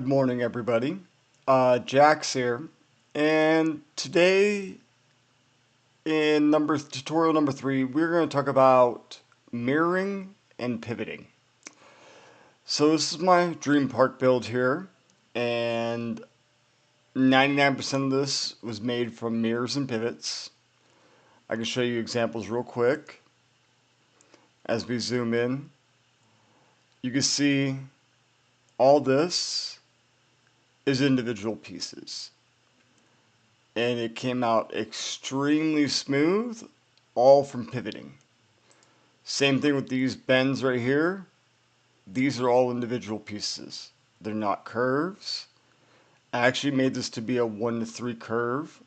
Good morning, everybody. Jax here, and today in tutorial number 3, we're going to talk about mirroring and pivoting. So this is my dream park build here, and 99% of this was made from mirrors and pivots. I can show you examples real quick as we zoom in. You can see all this is individual pieces. And it came out extremely smooth, all from pivoting. Same thing with these bends right here. These are all individual pieces. They're not curves. I actually made this to be a 1 to 3 curve.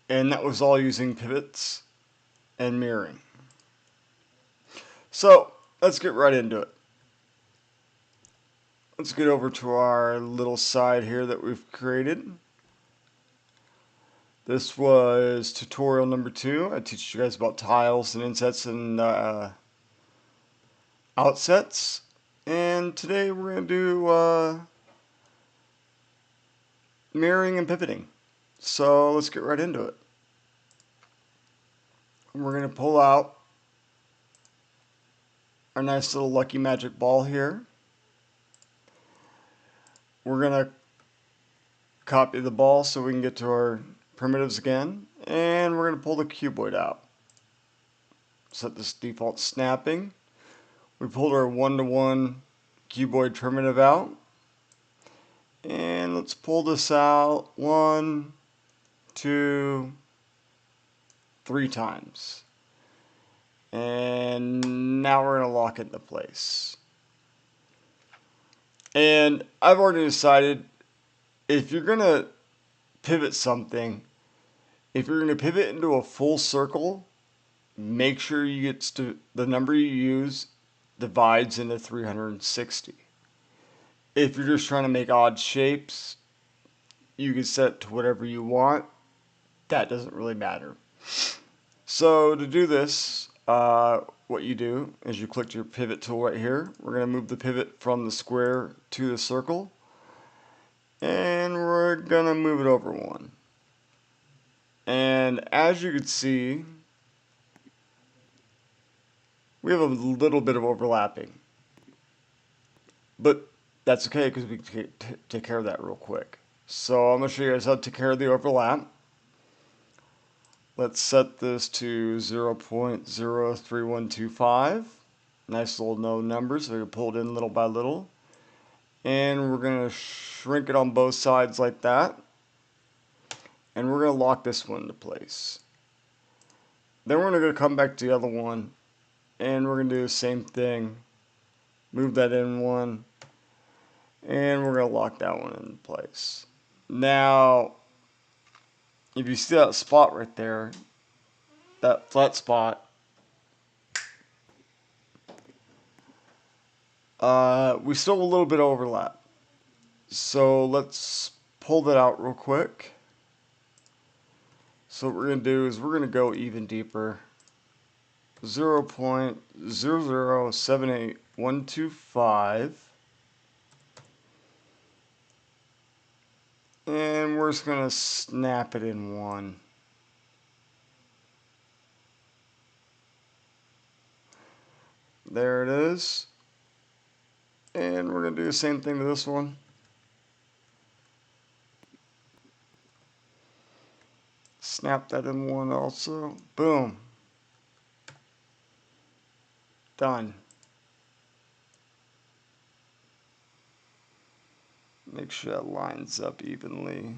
And that was all using pivots and mirroring. So, let's get right into it. Let's get over to our little side here that we've created. This was tutorial number 2. I teach you guys about tiles and insets and outsets. And today we're going to do mirroring and pivoting. So let's get right into it. We're going to pull out our nice little Lucky Magic ball here. We're going to copy the ball so we can get to our primitives again. And we're going to pull the cuboid out. Set this default snapping. We pulled our 1-to-1 cuboid primitive out. And let's pull this out 1, 2, 3 times. And now we're going to lock it into place. And I've already decided if you're going to pivot something, if you're going to pivot into a full circle, make sure you get to the number you use divides into 360. If you're just trying to make odd shapes, you can set it to whatever you want. That doesn't really matter. So to do this, what you do is you click your pivot tool right here. We're going to move the pivot from the square to the circle. And we're going to move it over 1. And as you can see, we have a little bit of overlapping. But that's okay because we can take care of that real quick. So I'm going to show you guys how to take care of the overlap. Let's set this to 0.03125. Nice little no numbers, so we can pull it in little by little. And we're going to shrink it on both sides like that. And we're going to lock this one into place. Then we're going to come back to the other one. And we're going to do the same thing. Move that in 1. And we're going to lock that one in place. Now, if you see that spot right there, that flat spot, we still have a little bit of overlap. So let's pull that out real quick. So what we're going to do is we're going to go even deeper. 0.0078125. And we're just going to snap it in 1. There it is. And we're going to do the same thing to this one. Snap that in 1 also. Boom. Done. Make sure that lines up evenly.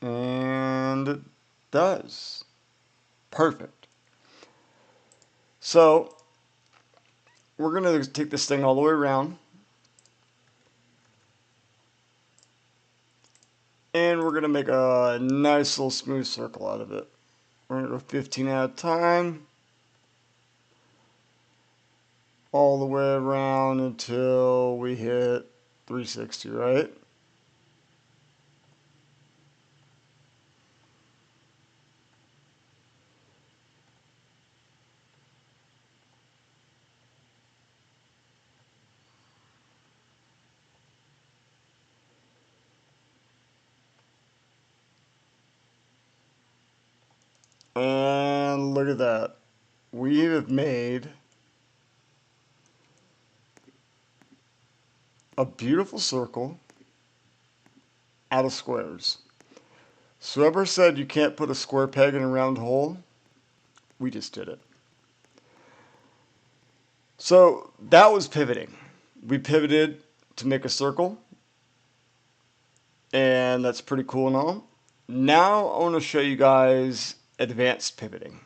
And it does. Perfect. So, we're going to take this thing all the way around. And we're going to make a nice little smooth circle out of it. We're going to go 15 at a time. All the way around until we hit 360, right? And look at that. We have made a beautiful circle out of squares. So whoever said you can't put a square peg in a round hole, we just did it. So that was pivoting. We pivoted to make a circle, and that's pretty cool and all. Now I want to show you guys advanced pivoting.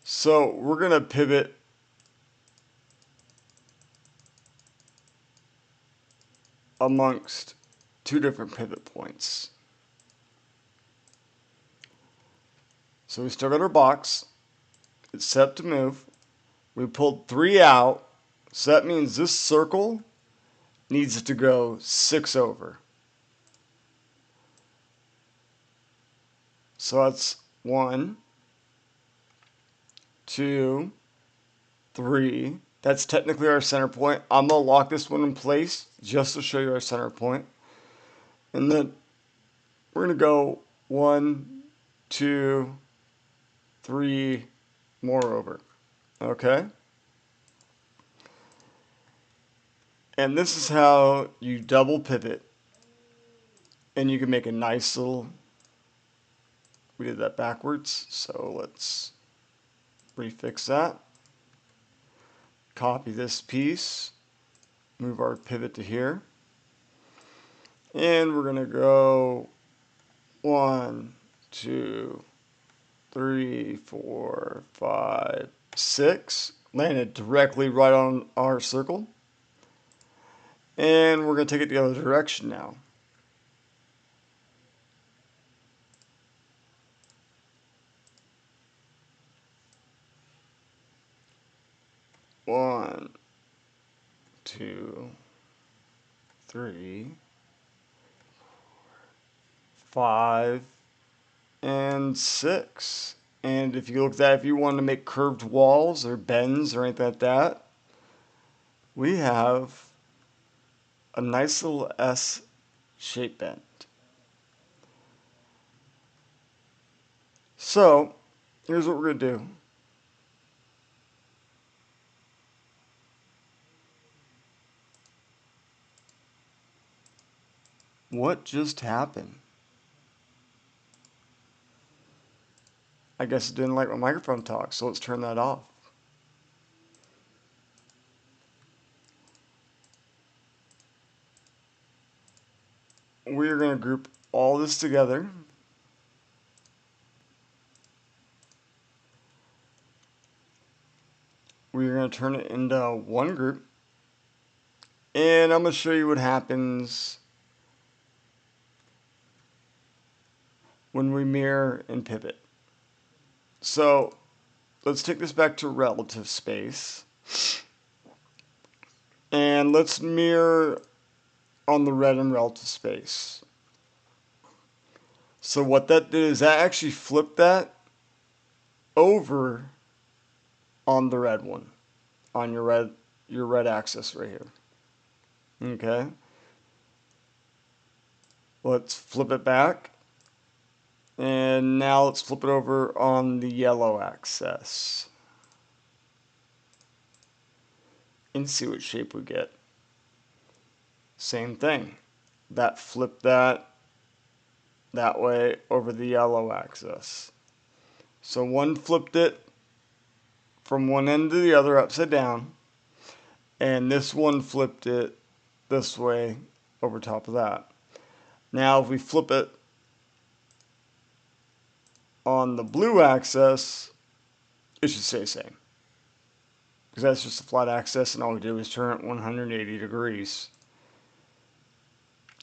So we're going to pivot amongst two different pivot points. So we still got our box. It's set to move. We pulled 3 out. So that means this circle needs to go 6 over. So that's 1, 2, 3. That's technically our center point. I'm going to lock this one in place just to show you our center point. And then we're going to go 1, 2, 3 more over. Okay? And this is how you double pivot. And you can make a nice little... We did that backwards, so let's refix that. Copy this piece. Move our pivot to here. And we're going to go 1, 2, 3, 4, 5, 6. Landed directly right on our circle. And we're going to take it the other direction now. One, 2, 3, 5, and 6. And if you look at that, if you want to make curved walls or bends or anything like that, we have a nice little S shape bend. So here's what we're going to do. What just happened? I guess it didn't like my microphone talk, so let's turn that off. We're going to group all this together. We're going to turn it into one group. And I'm going to show you what happens when we mirror and pivot. So let's take this back to relative space. And let's mirror on the red and relative space. So what that did is that actually flipped that over on the red one, on your red axis right here. Okay. Let's flip it back. And now let's flip it over on the yellow axis. And see what shape we get. Same thing. That flipped that way over the yellow axis. So one flipped it from one end to the other upside down. And this one flipped it this way over top of that. Now if we flip it on the blue axis, it should stay the same. Because that's just a flat axis and all we did was turn it 180 degrees.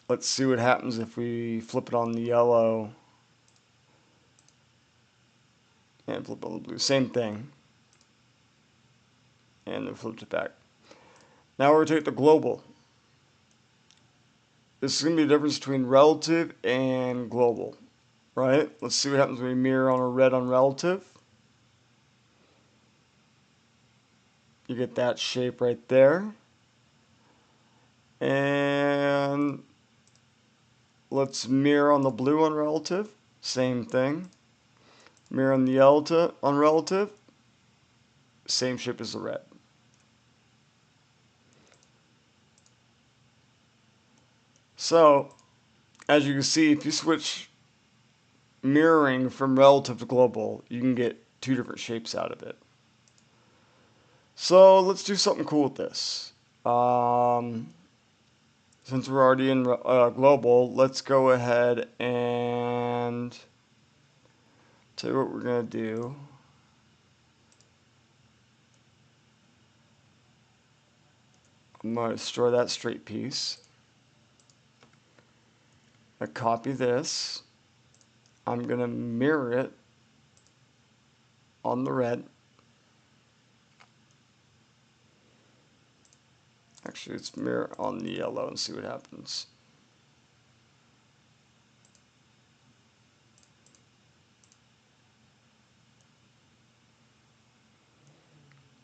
Let's see what happens if we flip it on the yellow and flip it on the blue. Same thing. And then flip it back. Now we're going to take the global. This is going to be the difference between relative and global. Right? Let's see what happens when we mirror on a red on relative. You get that shape right there. And let's mirror on the blue on relative. Same thing. Mirror on relative, same shape as the red. So, as you can see, if you switch mirroring from relative to global, you can get two different shapes out of it. So let's do something cool with this. Since we're already in global, let's go ahead and tell you what we're going to do. I'm going to destroy that straight piece. I copy this. I'm going to mirror it on the red. Actually, let's mirror on the yellow and see what happens.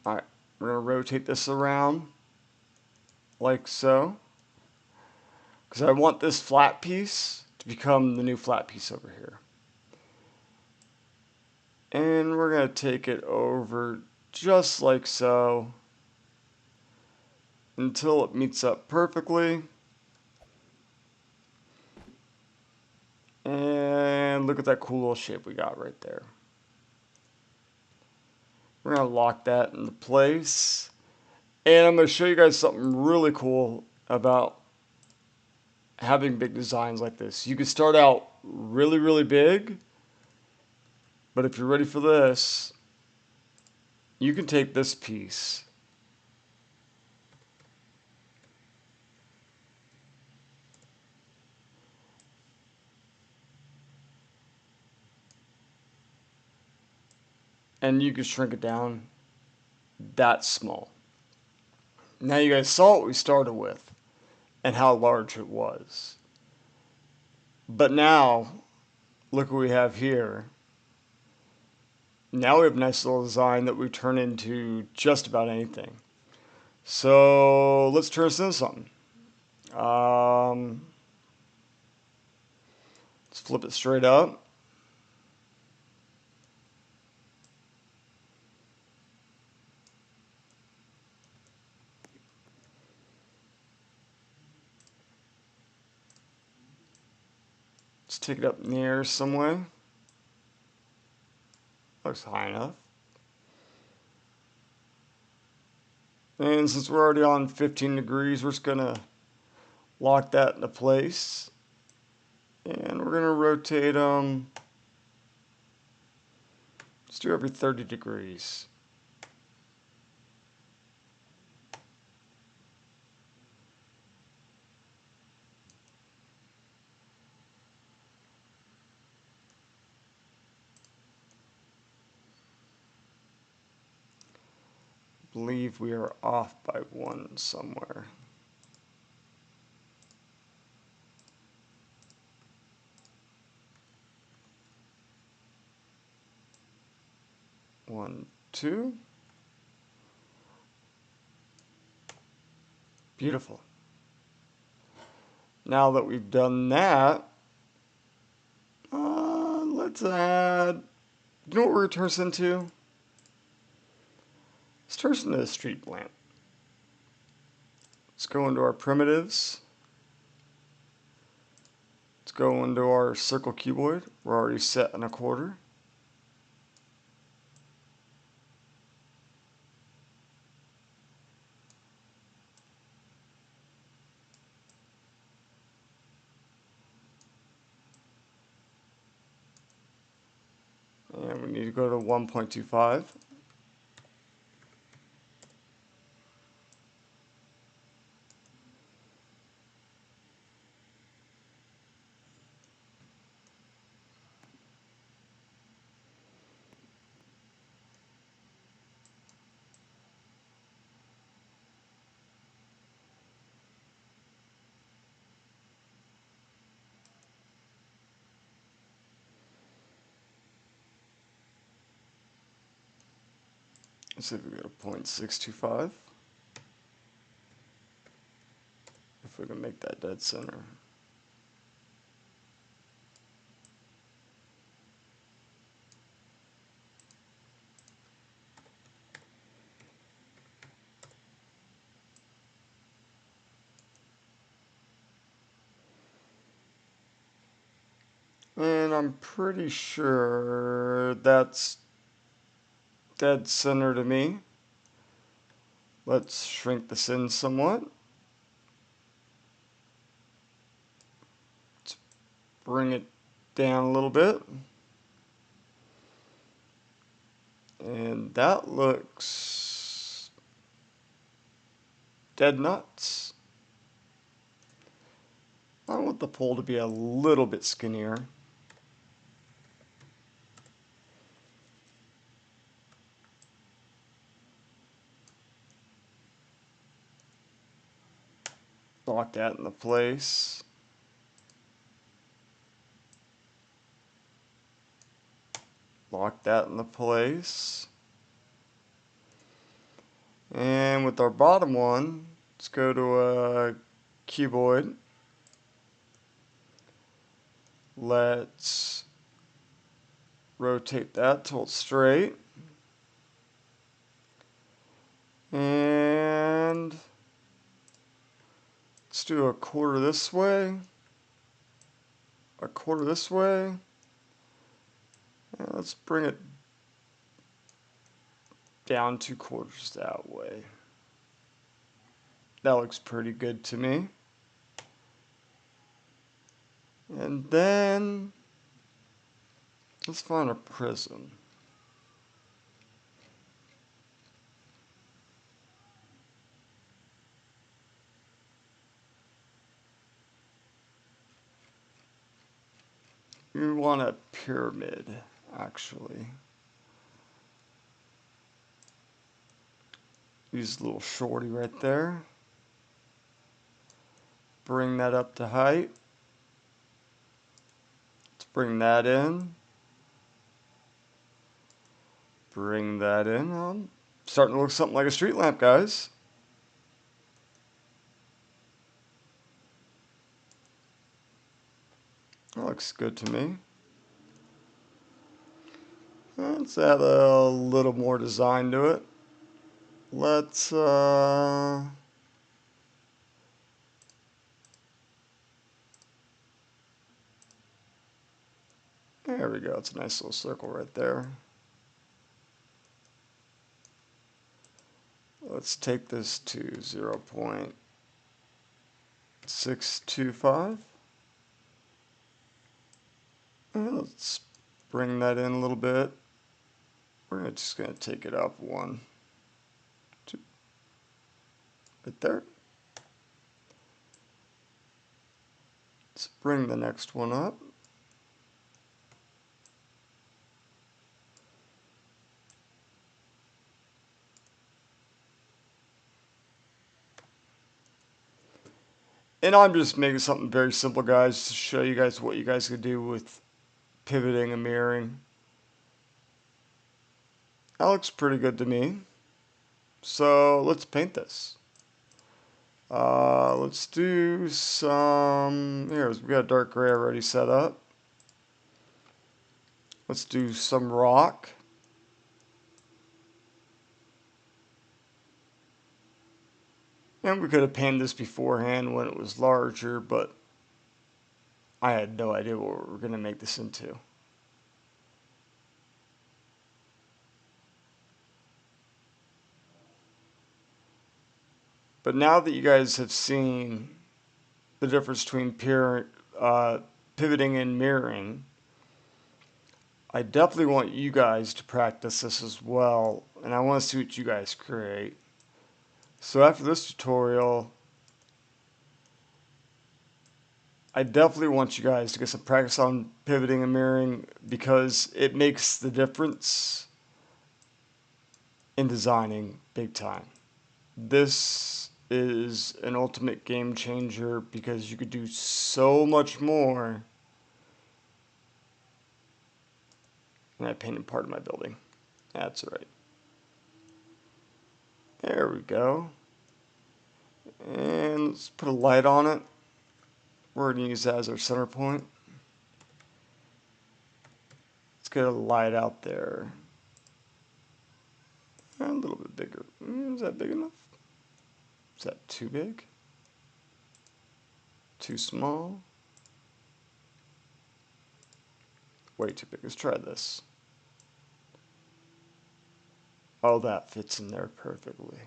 Alright, we're going to rotate this around like so. Because I want this flat piece to become the new flat piece over here. And we're going to take it over just like so until it meets up perfectly. And look at that cool little shape we got right there. We're going to lock that into place. And I'm going to show you guys something really cool about having big designs like this. You can start out really, really big. But if you're ready for this, you can take this piece and you can shrink it down that small. Now you guys saw what we started with and how large it was. But now, look what we have here. Now we have a nice little design that we turn into just about anything. So let's turn this into something. Let's flip it straight up. Let's take it up in the air some way. Looks high enough. And since we're already on 15 degrees, we're just gonna lock that into place. And we're gonna rotate them. Let's do every 30 degrees. I believe we are off by one somewhere. One, two. Beautiful. Now that we've done that, let's add, you know what we're going to turn this into? Let's turn this into a street lamp. Let's go into our primitives. Let's go into our circle cuboid. We're already set in a quarter. And we need to go to 1.25. Let's see if we go to 0.625. If we can make that dead center. And I'm pretty sure that's dead center to me. Let's shrink this in somewhat. Let's bring it down a little bit. And that looks dead nuts. I want the pole to be a little bit skinnier. Lock that into place. Lock that into place. And with our bottom one, let's go to a cuboid. Let's rotate that till it's straight. And let's do a quarter this way. A quarter this way. And let's bring it down 2/4 that way. That looks pretty good to me. And then let's find a prism. We want a pyramid, actually. Use a little shorty right there. Bring that up to height. Let's bring that in. Bring that in. Starting to look something like a street lamp, guys. That looks good to me. Let's add a little more design to it. Let's there we go. It's a nice little circle right there. Let's take this to 0.625. And let's bring that in a little bit. We're just going to take it up 1, 2, right there. Let's bring the next one up. And I'm just making something very simple, guys, to show you guys what you guys could do with pivoting and mirroring. That looks pretty good to me. So let's paint this. Let's do some, here, we got dark gray already set up. Let's do some rock. And we could have painted this beforehand when it was larger, but I had no idea what we were going to make this into. But now that you guys have seen the difference between pivoting and mirroring, I definitely want you guys to practice this as well, and I want to see what you guys create. So after this tutorial, I definitely want you guys to get some practice on pivoting and mirroring because it makes the difference in designing big time. This is an ultimate game changer because you could do so much more. And I painted part of my building. That's right. There we go. And let's put a light on it. We're going to use that as our center point. Let's get a light out there. A little bit bigger. Is that big enough? Is that too big? Too small? way too big. Let's try this. Oh, that fits in there perfectly.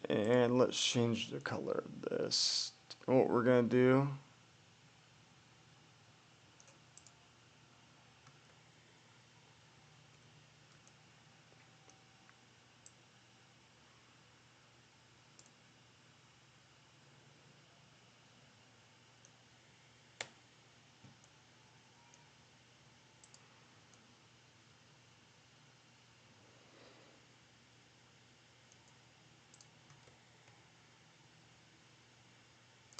And let's change the color of this. What we're going to do,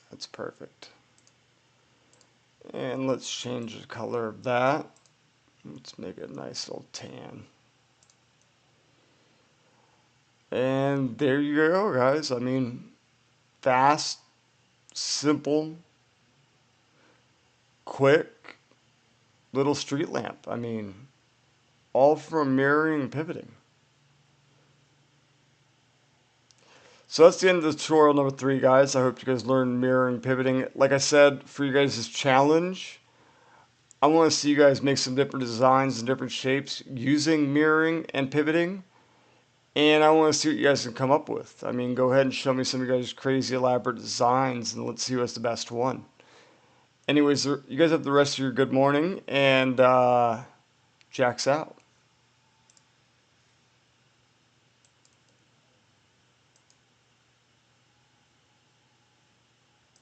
that's perfect. And let's change the color of that. Let's make it a nice little tan. And there you go, guys. I mean, fast, simple, quick little street lamp. I mean, all from mirroring and pivoting. So that's the end of the tutorial number 3, guys. I hope you guys learned mirroring and pivoting. Like I said, for you guys' challenge, I want to see you guys make some different designs and different shapes using mirroring and pivoting. And I want to see what you guys can come up with. I mean, go ahead and show me some of your guys' crazy elaborate designs, and let's see what's the best one. Anyways, you guys have the rest of your good morning, and Jack's out.